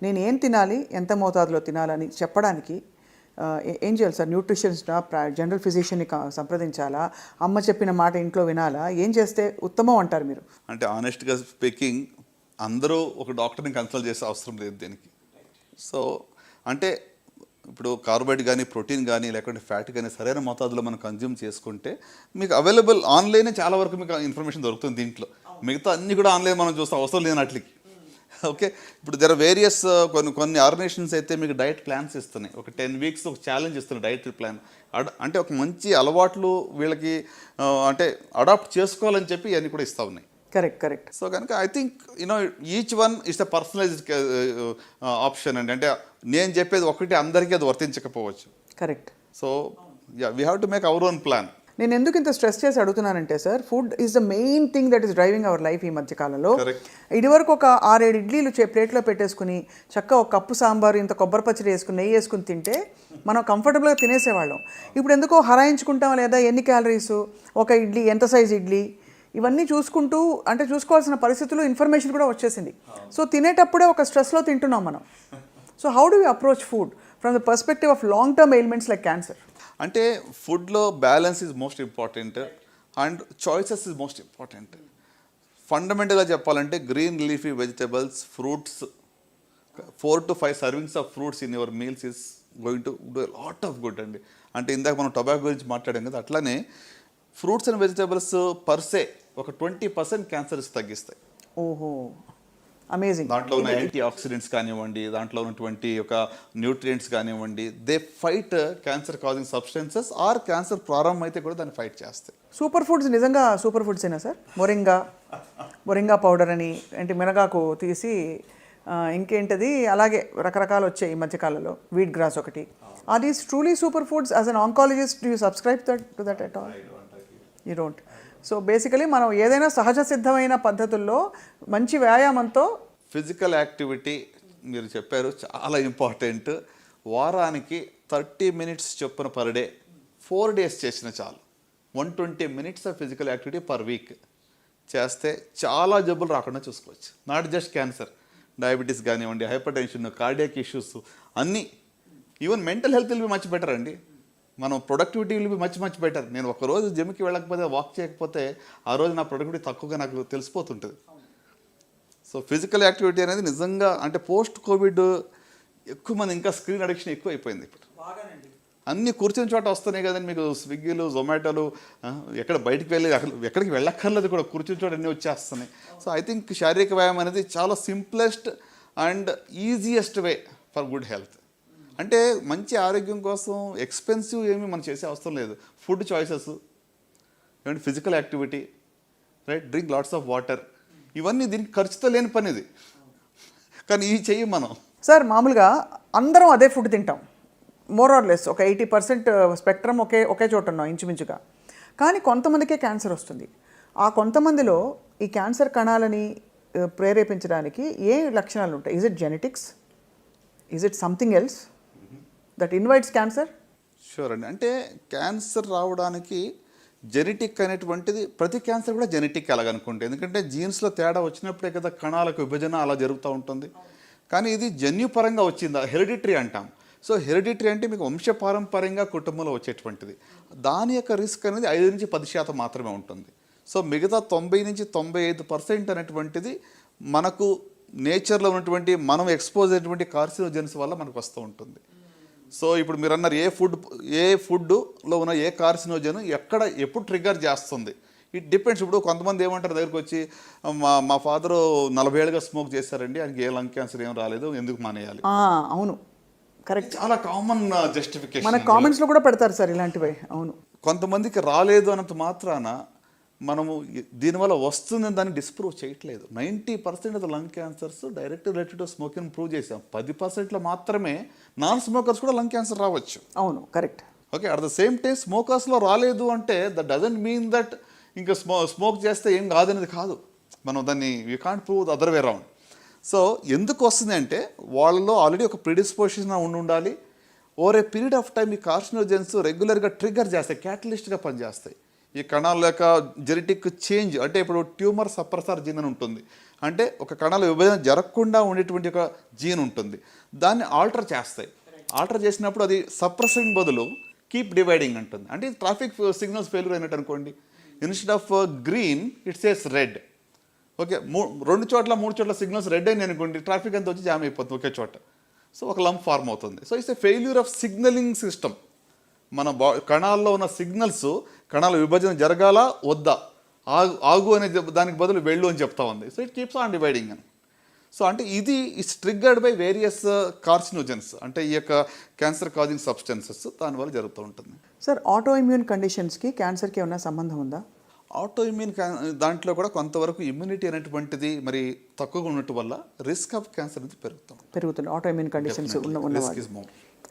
నేను ఏం తినాలి, ఎంత మోతాదులో తినాలని చెప్పడానికి ఏం చేయాలి సార్? న్యూట్రిషనిస్టా, జనరల్ ఫిజిషియన్ని సంప్రదించాలా, అమ్మ చెప్పిన మాట ఇంట్లో వినాలా, ఏం చేస్తే ఉత్తమం అంటారు మీరు? అంటే ఆనెస్ట్గా స్పీకింగ్, అందరూ ఒక డాక్టర్ని కన్సల్ట్ చేసే అవసరం లేదు దీనికి. సో అంటే ఇప్పుడు కార్బోహైడ్రేట్ కానీ, ప్రోటీన్ కానీ, లేకుంటే ఫ్యాట్ కానీ సరైన మోతాదులో మనం కన్జ్యూమ్ చేసుకుంటే మీకు అవైలబుల్ ఆన్లైనే చాలా వరకు మీకు ఇన్ఫర్మేషన్ దొరుకుతుంది దీంట్లో. మిగతా అన్నీ కూడా ఆన్లైన్ మనం చూస్తే అవసరం లేనట్లకి. ఓకే, ఇప్పుడు దర్ ఆర్ వేరియస్ కొన్ని ఆర్గనైజేషన్స్ అయితే మీకు డైట్ ప్లాన్స్ ఇస్తున్నాయి. ఒక 10 weeks ఒక ఛాలెంజ్ ఇస్తున్నాయి డైట్ ప్లాన్. అంటే ఒక మంచి అలవాట్లు వీళ్ళకి అంటే అడాప్ట్ చేసుకోవాలని చెప్పి ఇవన్నీ కూడా ఇస్తూ ఉన్నాయి. కరెక్ట్. సో కనుక I think each one is the personalized option అండి. అంటే నేను చెప్పేది ఒకటి అందరికీ అది వర్తించకపోవచ్చు. Correct. So we have to make our own plan. నేను ఎందుకు ఇంత స్ట్రెస్ చేసి అడుగుతున్నానంటే sir, food is the main thing that is driving our life ఈ మధ్యకాలంలో. ఇదివరకు ఒక 6-7 ఇడ్లీలు ప్లేట్లో పెట్టేసుకుని చక్కగా ఒక కప్పు సాంబారు, ఇంత కొబ్బరి పచ్చడి వేసుకుని, నెయ్యి వేసుకుని తింటే మనం కంఫర్టబుల్గా తినేసేవాళ్ళం. ఇప్పుడు ఎందుకో హరాయించుకుంటాం, లేదా ఎన్ని క్యాలరీసు, ఒక ఇడ్లీ ఎంత సైజ్ ఇడ్లీ, ఇవన్నీ చూసుకుంటూ అంటే చూసుకోవాల్సిన పరిస్థితుల్లో ఇన్ఫర్మేషన్ కూడా వచ్చేసింది. సో తినేటప్పుడే ఒక స్ట్రెస్లో తింటున్నాం మనం. So how do you approach food from the perspective of long term ailments like cancer? అంటే ఫుడ్లో balance is most important and choices is most important. ఫండమెంటల్గా చెప్పాలంటే green leafy vegetables, fruits, 4 to 5 servings of fruits in your meals is going to do lot of good అండి. అంటే ఇందాక మనం tobacco గురించి మాట్లాడాం కదా, అట్లానే ఫ్రూట్స్ అండ్ వెజిటబుల్స్ పర్సే ఒక 20% క్యాన్సర్స్ తగ్గిస్తాయి. ఓహో, అమేజింగ్. దాంట్లో ఉన్న యాంటీ ఆక్సిడెంట్స్ కానివ్వండి, దాంట్లో ఉన్నటువంటి ఒక న్యూట్రియంట్స్ కానివ్వండి, they fight cancer causing substances or cancer ప్రారంభం అయితే కూడా దాన్ని ఫైట్ చేస్తాయి. సూపర్ ఫుడ్స్ నిజంగా సూపర్ ఫుడ్స్ అయినా సార్? మొరింగా పౌడర్ అని, అంటే మినగాకు తీసి ఇంకేంటది అలాగే రకరకాలు వచ్చాయి ఈ మధ్యకాలంలో, వీట్ గ్రాస్ ఒకటి. Are these truly super foods? As an oncologist do you subscribe to that at all? You don't. So basically మనం ఏదైనా సహజ సిద్ధమైన పద్ధతుల్లో మంచి వ్యాయామంతో, ఫిజికల్ యాక్టివిటీ మీరు చెప్పారు చాలా ఇంపార్టెంట్. వారానికి 30 minutes చొప్పున పర్ డే 4 days చేసిన చాలు. 120 minutes of physical activity per week చేస్తే చాలా జబ్బులు రాకుండా చూసుకోవచ్చు. నాట్ జస్ట్ క్యాన్సర్, డయాబెటీస్ కానివ్వండి, హైపర్ టెన్షన్, కార్డియాక్ ఇష్యూస్ అన్నీ. Even mental health will be much better అండి. మనం productivity will be much better. నేను ఒకరోజు జిమ్కి వెళ్ళకపోతే, వాక్ చేయకపోతే ఆ రోజు నా ప్రొడక్టివిటీ తక్కువగా నాకు తెలిసిపోతుంటుంది. సో ఫిజికల్ యాక్టివిటీ అనేది నిజంగా అంటే పోస్ట్ కోవిడ్ ఎక్కువ మంది ఇంకా స్క్రీన్ అడిక్షన్ ఎక్కువ అయిపోయింది. ఇప్పుడు అన్నీ కూర్చుని చోట వస్తున్నాయి కదండి మీకు, స్విగ్గీలు, జొమాటోలు, ఎక్కడ బయటికి వెళ్ళి ఎక్కడికి వెళ్ళక్కర్లేదు కూడా, కూర్చుని చోట అన్నీ వచ్చేస్తున్నాయి. సో ఐ థింక్ శారీరక వ్యాయామం అనేది చాలా simplest and easiest way for good health. అంటే మంచి ఆరోగ్యం కోసం ఎక్స్పెన్సివ్ ఏమీ మనం చేసే అవసరం లేదు. ఫుడ్ చాయిసెస్, ఏమంటే physical activity, right, drink lots of water, ఇవన్నీ దీనికి ఖర్చుతో లేని పని ఇది. కానీ ఇవి చెయ్యం మనం. సార్ మామూలుగా అందరం అదే ఫుడ్ తింటాం, మోర్ ఆర్ లెస్ ఒక 80% స్పెక్ట్రమ్ ఒకే చోట ఉన్నాం ఇంచుమించుగా. కానీ కొంతమందికే క్యాన్సర్ వస్తుంది. ఆ కొంతమందిలో ఈ క్యాన్సర్ కణాలని ప్రేరేపించడానికి ఏ లక్షణాలు ఉంటాయి? Is it genetics? Is it something else that invites cancer? Sure అండి. అంటే క్యాన్సర్ రావడానికి జెనెటిక్ అనేటువంటిది, ప్రతి క్యాన్సర్ కూడా జెనెటిక్ అలాగనుకుంటే, ఎందుకంటే జీన్స్లో తేడా వచ్చినప్పుడే కదా కణాలకు విభజన అలా జరుగుతూ ఉంటుంది. కానీ ఇది జన్యుపరంగా వచ్చిందా, హెరిడిటరీ అంటాం. సో హెరిడిటరీ అంటే మీకు వంశపారంపర్యంగా కుటుంబంలో వచ్చేటువంటిది. దాని యొక్క రిస్క్ అనేది 5 నుంచి 10% మాత్రమే ఉంటుంది. సో మిగతా 90 నుంచి 95% అనేటువంటిది మనకు నేచర్లో ఉన్నటువంటి మనం ఎక్స్పోజ్ అయినటువంటి కార్సినోజెన్స్ వల్ల మనకు వస్తూ ఉంటుంది. సో ఇప్పుడు మీరు అన్నారు ఏ ఫుడ్లో ఉన్న ఏ కార్సినోజన్ ఎప్పుడు ట్రిగర్ చేస్తుంది, ఇట్ డిపెండ్స్. ఇప్పుడు కొంతమంది ఏమంటారు దగ్గరికి వచ్చి, మా ఫాదరు 40 ఏళ్ళుగా స్మోక్ చేశారండి, ఆయనకి ఏ లంగ్ క్యాన్సర్ ఏం రాలేదు, ఎందుకు మానేయాలి? అవును, కరెక్ట్. చాలా కామన్ జస్టిఫికేషన్ మన కామెంట్స్లో కూడా పెడతారు సార్ ఇలాంటివి. అవును, కొంతమందికి రాలేదు అన్నంత మాత్రాన మనము దీనివల్ల వస్తుందని దాన్ని డిస్ప్రూవ్ చేయట్లేదు. 90% of the lung cancers direct related to smoking prove చేసాం. 10%లో మాత్రమే నాన్ స్మోకర్స్ కూడా లంగ్ క్యాన్సర్ రావచ్చు. అవును, correct. Okay, at the same time స్మోకర్స్లో రాలేదు అంటే దట్ డజంట్ మీన్ దట్ ఇంకా స్మోక్ చేస్తే ఏం కాదనేది కాదు. మనం దాన్ని you can't prove the other way round. So ఎందుకు వస్తుంది అంటే వాళ్ళలో ఆల్రెడీ ఒక ప్రిడిస్పోజిషన్ ఉండాలి. Over a period of time ఈ కార్సినోజెన్స్ రెగ్యులర్గా ట్రిగ్గర్ చేస్తాయి, క్యాటలిస్ట్గా పనిచేస్తాయి. ఈ కణాల యొక్క జెనెటిక్ చేంజ్ అంటే ఇప్పుడు ట్యూమర్ సప్రెసర్ జీన్ అని ఉంటుంది. అంటే ఒక కణాల విభజన జరగకుండా ఉండేటువంటి ఒక జీన్ ఉంటుంది, దాన్ని ఆల్టర్ చేస్తాయి. ఆల్టర్ చేసినప్పుడు అది సప్రెసింగ్ బదులు కీప్ డివైడింగ్ అంటుంది. అంటే ట్రాఫిక్ సిగ్నల్స్ ఫెయిల్యూర్ అయినట్టు అనుకోండి. Instead of green it says red. Okay, 2 చోట్ల 3 చోట్ల సిగ్నల్స్ రెడ్ అయినాయి అనుకోండి, ట్రాఫిక్ అంతా వచ్చి జామ్ అయిపోతుంది ఒకే చోట. సో ఒక లంప్ ఫార్మ్ అవుతుంది. So it's a failure of signalling system. మన కణాల్లో ఉన్న సిగ్నల్స్ కణాల విభజన జరగాల వద్దా, ఆగు అనే దానికి బదులు వెళ్ళు అని చెప్తా ఉంది. So it keeps on dividing అని. సో అంటే ఇది it's triggered by various carcinogens, అంటే ఈ యొక్క క్యాన్సర్ కాజింగ్ సబ్స్టెన్సెస్, దానివల్ల జరుగుతూ ఉంటుంది. సార్ ఆటో ఇమ్యూన్ కండిషన్స్కి క్యాన్సర్కి ఏమైనా సంబంధం ఉందా? ఆటో ఇమ్యూన్ దాంట్లో కూడా కొంతవరకు ఇమ్యూనిటీ అనేటువంటిది మరి తక్కువగా ఉండటం వల్ల రిస్క్ ఆఫ్ క్యాన్సర్ అనేది పెరుగుతుంది auto immune conditions risk is more.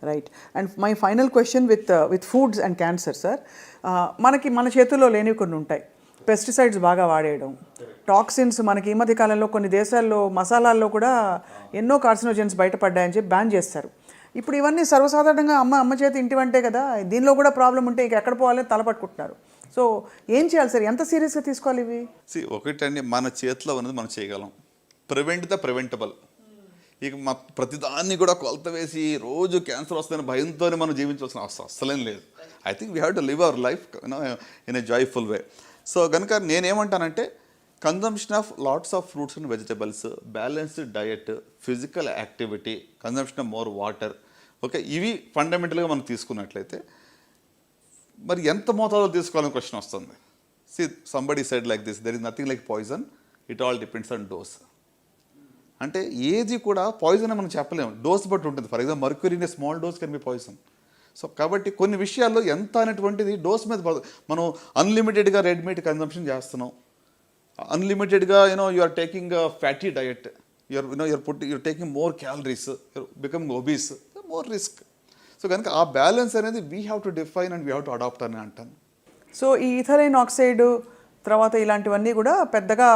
Right. And my final question with foods and cancer sir, మనకి మన చేతుల్లో లేనివి కొన్ని ఉంటాయి. పెస్టిసైడ్స్ బాగా వాడేయడం, టాక్సిన్స్, మనకి ఈ మధ్య కాలంలో కొన్ని దేశాల్లో మసాలాల్లో కూడా ఎన్నో కార్సినోజన్స్ బయటపడ్డాయని చెప్పి బ్యాన్ చేస్తారు. ఇప్పుడు ఇవన్నీ సర్వసాధారణంగా అమ్మ చేతి ఇంటి వంటే కదా, దీనిలో కూడా ప్రాబ్లం ఉంటే ఇక ఎక్కడ పోవాలని తలపట్టుకుంటున్నారు. సో ఏం చేయాలి సార్, ఎంత సీరియస్గా తీసుకోవాలి ఇవి? ఒకటండి, మన చేతిలో ఉన్నది మనం చేయగలం. Prevent the preventable. ఇక ప్రతిదాన్ని కూడా కొలత వేసి రోజు క్యాన్సర్ వస్తుందని భయంతోనే మనం జీవించాల్సిన అవసరం అస్సలేం లేదు. I think we have to live our life in a joyful way. So కనుక నేనేమంటానంటే consumption of lots of fruits and vegetables, balanced diet, physical activity, consumption of more water, okay, ఇవి ఫండమెంటల్గా మనం తీసుకున్నట్లయితే మరి ఎంత మోతాదులో తీసుకోవాలని క్వశ్చన్ వస్తుంది. See somebody said like this, there is nothing like poison, it all depends on dose. అంటే ఏది కూడా పాయిజన్ అని మనం చెప్పలేము, డోస్ బట్టి ఉంటుంది. For example mercury in a small dose can be poison. So కాబట్టి కొన్ని విషయాల్లో ఎంత అనేటువంటిది డోస్ మీద మనం అన్లిమిటెడ్గా రెడ్ మీట్ కన్జంప్షన్ చేస్తున్నాం, అన్లిమిటెడ్గా you are taking fatty diet, you're taking more calories, you're becoming obese, more risk. So కనుక ఆ బ్యాలెన్స్ అనేది we have to define and we have to adapt అని అంటాను. సో ఈ ఇథరైన్ ఆక్సైడ్ తర్వాత ఇలాంటివన్నీ కూడా పెద్దగా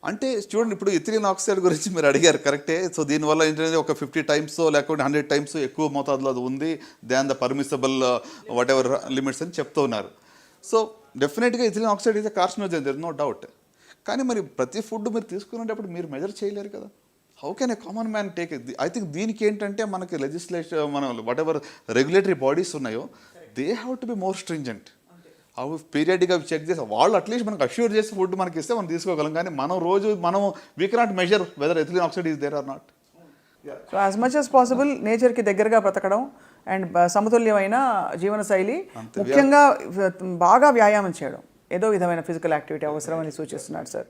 అంటే చూడండి, ఇప్పుడు ఇథిలిన్ ఆక్సైడ్ గురించి మీరు అడిగారు, కరెక్టే. సో దీనివల్ల ఏంటంటే ఒక 50 టైమ్స్ లేకపోతే 100 టైమ్స్ ఎక్కువ మోతాదులో అది ఉంది than the permissible whatever limits అని చెప్తూ ఉన్నారు. సో డెఫినెట్గా ethylene oxide is a carcinogen, there is no doubt. కానీ మరి ప్రతి ఫుడ్ మీరు తీసుకునేటప్పుడు మీరు మెజర్ చేయలేరు కదా. How can a common man take it? I think దీనికి ఏంటంటే మనకి లెజిస్లేషన్, మన వాట్ ఎవర్ రెగ్యులేటరీ బాడీస్ ఉన్నాయో they have to be more stringent. అవి పీరియడ్గా చెక్ చేసి వాళ్ళు అట్లీస్ట్ మనకు అష్యూర్ చేసి ఫుడ్ మనకి ఇస్తే మనం తీసుకోగలం. కానీ మనం we cannot measure whether ethylene oxide is there or not. So as much as possible నేచర్కి దగ్గరగా బ్రతకడం అండ్ సమతుల్యమైన జీవనశైలి, ముఖ్యంగా బాగా వ్యాయామం చేయడం, ఏదో విధమైన ఫిజికల్ యాక్టివిటీ అవసరం అని సూచిస్తున్నారు సార్.